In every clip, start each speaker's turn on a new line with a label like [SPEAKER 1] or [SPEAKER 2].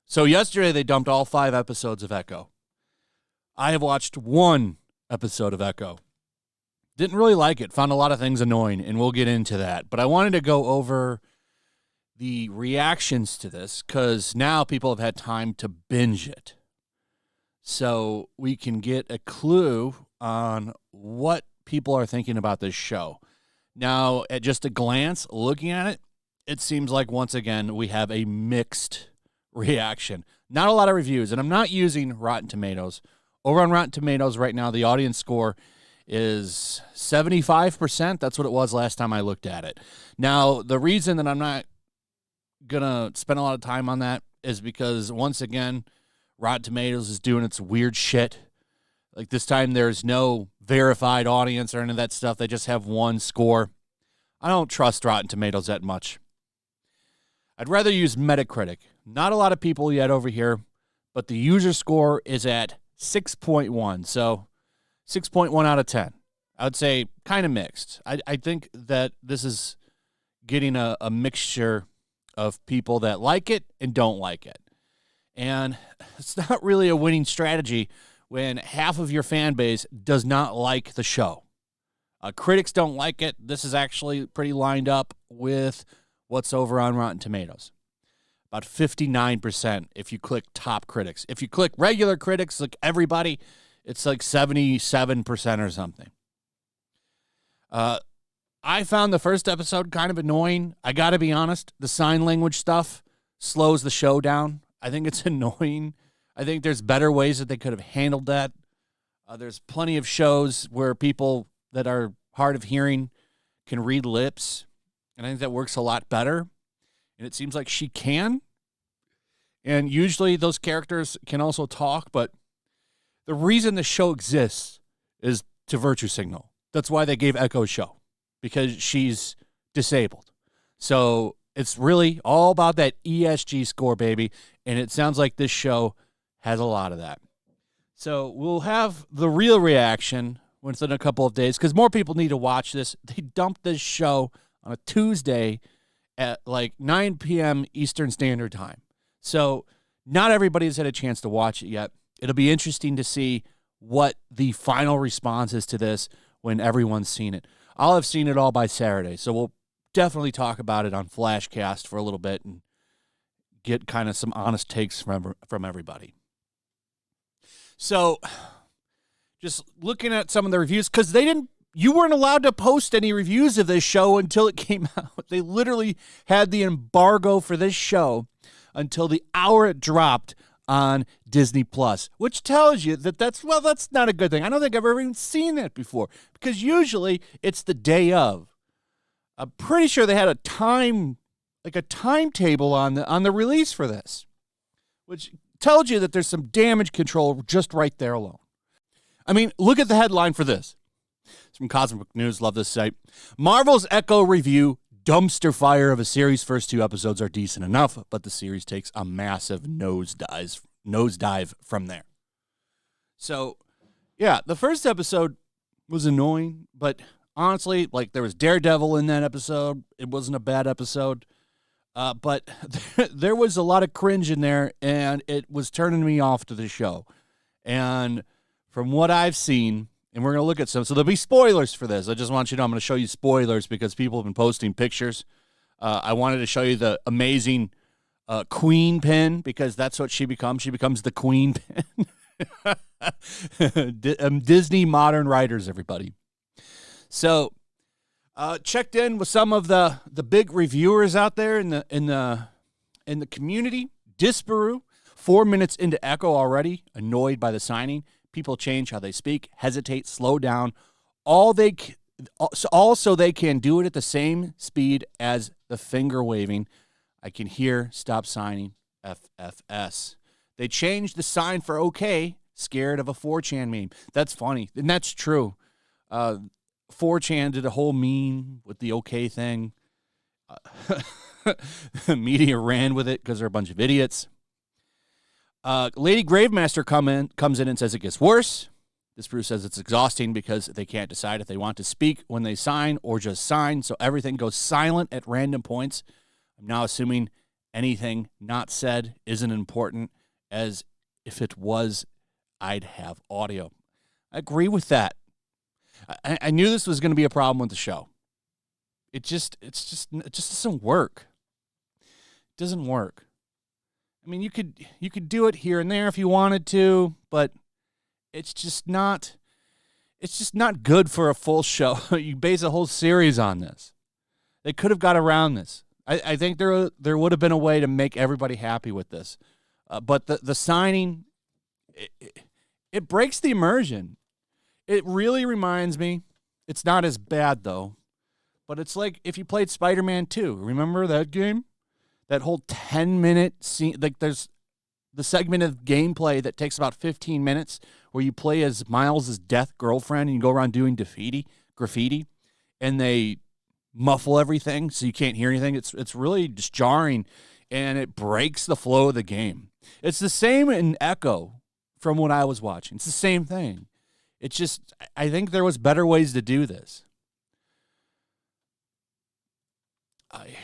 [SPEAKER 1] So yesterday they dumped all 5 episodes of Echo. I have watched 1 episode of Echo. Didn't really like it. Found a lot of things annoying, and we'll get into that. But I wanted to go over the reactions to this because now people have had time to binge it. So we can get a clue on what people are thinking about this show. Now, at just a glance, looking at it, it seems like, once again, we have a mixed reaction. Not a lot of reviews, and I'm not using Rotten Tomatoes. Over on Rotten Tomatoes right now, the audience score is 75%. That's what it was last time I looked at it. Now, the reason that I'm not going to spend a lot of time on that is because, once again, Rotten Tomatoes is doing its weird shit. Like this time, there's no verified audience or any of that stuff. They just have one score. I don't trust Rotten Tomatoes that much. I'd rather use Metacritic. Not a lot of people yet over here, but the user score is at 6.1. So 6.1 out of 10. I would say kind of mixed. I think that this is getting a mixture of people that like it and don't like it. And it's not really a winning strategy when half of your fan base does not like the show. Critics don't like it. This is actually pretty lined up with what's over on Rotten Tomatoes. About 59% if you click top critics. If you click regular critics, like everybody, it's like 77% or something. I found the first episode kind of annoying. I got to be honest. The sign language stuff slows the show down. I think it's annoying. I think there's better ways that they could have handled that. There's plenty of shows where people that are hard of hearing can read lips, and I think that works a lot better. And it seems like she can. And usually those characters can also talk, but the reason the show exists is to virtue signal. That's why they gave Echo a show, because she's disabled. So it's really all about that ESG score, baby. And it sounds like this show has a lot of that. So we'll have the real reaction within a couple of days, because more people need to watch this. They dumped this show on a Tuesday at like 9 p.m. Eastern Standard Time. So not everybody's had a chance to watch it yet. It'll be interesting to see what the final response is to this when everyone's seen it. I'll have seen it all by Saturday, so we'll definitely talk about it on Flashcast for a little bit and get kind of some honest takes from everybody. So just looking at some of the reviews, because you weren't allowed to post any reviews of this show until it came out. They literally had the embargo for this show until the hour it dropped on Disney Plus, which tells you that that's not a good thing. I don't think I've ever even seen that before, because usually it's the day of. I'm pretty sure they had a timetable on the release for this, which tells you that there's some damage control just right there alone. I mean, look at the headline for this. It's from Cosmic News. Love this site. Marvel's Echo review: dumpster fire of a series. First 2 episodes are decent enough, but the series takes a massive nosedive from there. So, yeah, the first episode was annoying, but honestly, like, there was Daredevil in that episode. It wasn't a bad episode, but there was a lot of cringe in there, and it was turning me off to the show. And from what I've seen, and we're going to look at some, so there'll be spoilers for this. I just want you to know I'm going to show you spoilers because people have been posting pictures. I wanted to show you the amazing QUEENPIN, because that's what she becomes. She becomes the QUEENPIN. Disney modern writers, everybody. So checked in with some of the big reviewers out there in the community. Disparu, 4 minutes into Echo already, annoyed by the signing. People change how they speak, hesitate, slow down. Also, they can do it at the same speed as the finger waving. I can hear stop signing, FFS. They changed the sign for okay, scared of a 4chan meme. That's funny, and that's true. 4chan did a whole meme with the okay thing. Media ran with it because they're a bunch of idiots. Lady Gravemaster comes in and says it gets worse. This Bruce says it's exhausting because they can't decide if they want to speak when they sign or just sign, so everything goes silent at random points. I'm now assuming anything not said isn't important, as if it was, I'd have audio. I agree with that. I knew this was going to be a problem with the show. It just doesn't work. It doesn't work. I mean, you could do it here and there if you wanted to, but it's just not good for a full show. You base a whole series on this. They could have got around this. I think there would have been a way to make everybody happy with this. But the signing, it breaks the immersion. It really reminds me, it's not as bad though, but it's like if you played Spider-Man 2. Remember that game? That whole 10-minute scene, like there's the segment of gameplay that takes about 15 minutes where you play as Miles' death girlfriend and you go around doing graffiti, and they muffle everything so you can't hear anything. It's really just jarring, and it breaks the flow of the game. It's the same in Echo from what I was watching. It's the same thing. It's just, I think there was better ways to do this.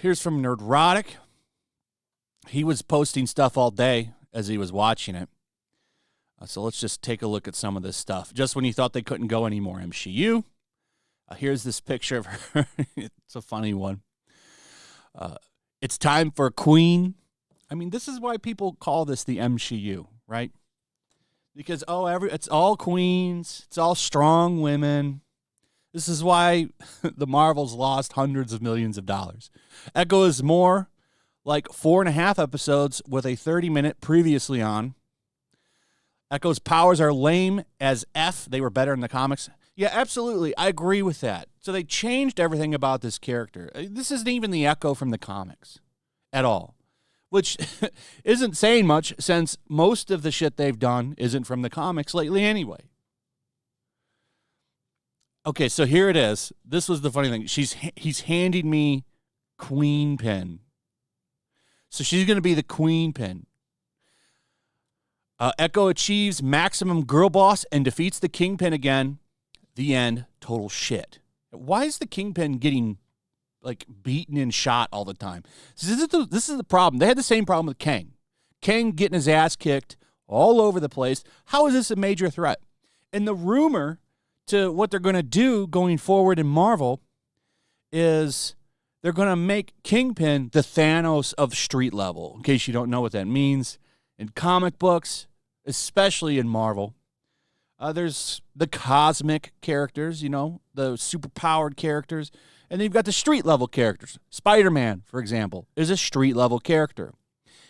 [SPEAKER 1] Here's from Nerdrotic. He was posting stuff all day as he was watching it. So let's just take a look at some of this stuff. Just when you thought they couldn't go anymore, MCU. Here's this picture of her. It's a funny one. It's time for Queen. I mean, this is why people call this the MCU, right? Because, it's all queens. It's all strong women. This is why the Marvels lost hundreds of millions of dollars. Echo is more like 4.5 episodes with a 30-minute previously on. Echo's powers are lame as F. They were better in the comics. Yeah, absolutely. I agree with that. So they changed everything about this character. This isn't even the Echo from the comics at all, which isn't saying much since most of the shit they've done isn't from the comics lately anyway. Okay, so here it is. This was the funny thing. He's handing me QUEENPIN. So she's going to be the QUEENPIN. Echo achieves maximum girl boss and defeats the Kingpin again. The end. Total shit. Why is the Kingpin getting beaten and shot all the time? This is the problem. They had the same problem with Kang. Kang getting his ass kicked all over the place. How is this a major threat? And the rumor to what they're going to do going forward in Marvel is they're going to make Kingpin the Thanos of street level, in case you don't know what that means. In comic books, especially in Marvel, there's the cosmic characters, the super-powered characters, and then you've got the street-level characters. Spider-Man, for example, is a street-level character.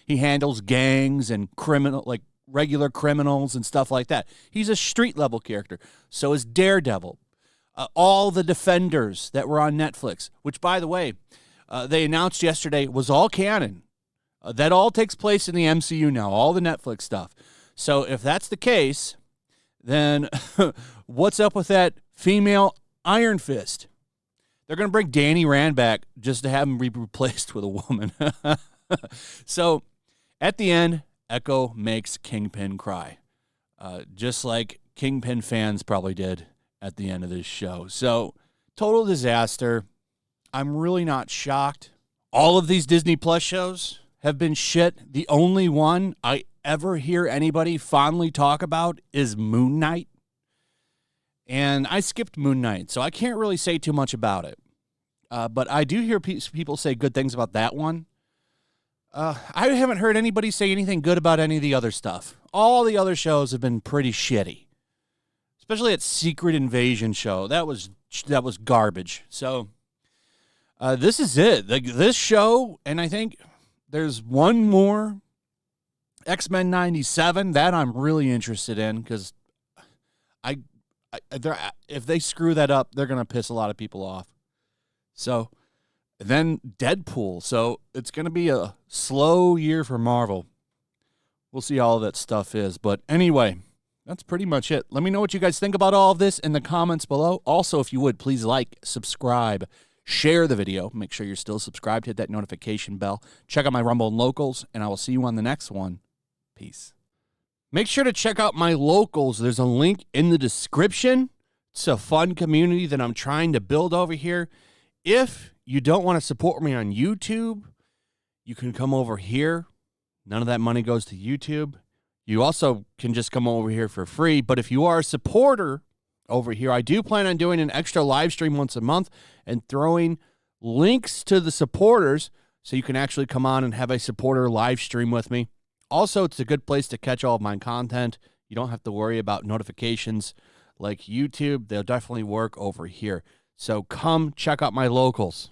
[SPEAKER 1] He handles gangs and regular criminals and stuff like that. He's a street-level character. So is Daredevil. All the Defenders that were on Netflix, which, by the way, they announced yesterday was all canon. That all takes place in the MCU now, all the Netflix stuff. So if that's the case, then what's up with that female Iron Fist? They're going to bring Danny Rand back just to have him be replaced with a woman. So at the end, Echo makes Kingpin cry, just like Kingpin fans probably did at the end of this show. So total disaster. I'm really not shocked. All of these Disney Plus shows have been shit. The only one I ever hear anybody fondly talk about is Moon Knight. And I skipped Moon Knight, so I can't really say too much about it. But I do hear people say good things about that one. I haven't heard anybody say anything good about any of the other stuff. All the other shows have been pretty shitty. Especially that Secret Invasion show. That was garbage. So this is it. This show, and I think there's one more, X-Men 97, that I'm really interested in, because if they screw that up, they're going to piss a lot of people off. So then Deadpool. So it's going to be a slow year for Marvel. We'll see how all that stuff is. But anyway, that's pretty much it. Let me know what you guys think about all of this in the comments below. Also, if you would, please like, subscribe, share the video. Make sure you're still subscribed. Hit that notification bell. Check out my Rumble and Locals, and I will see you on the next one. Peace. Make sure to check out my locals. There's a link in the description. It's a fun community that I'm trying to build over here. If you don't want to support me on YouTube, you can come over here. None of that money goes to YouTube. You also can just come over here for free. But if you are a supporter over here, I do plan on doing an extra live stream once a month and throwing links to the supporters so you can actually come on and have a supporter live stream with me. Also, it's a good place to catch all of my content. You don't have to worry about notifications like YouTube. They'll definitely work over here. So come check out my locals.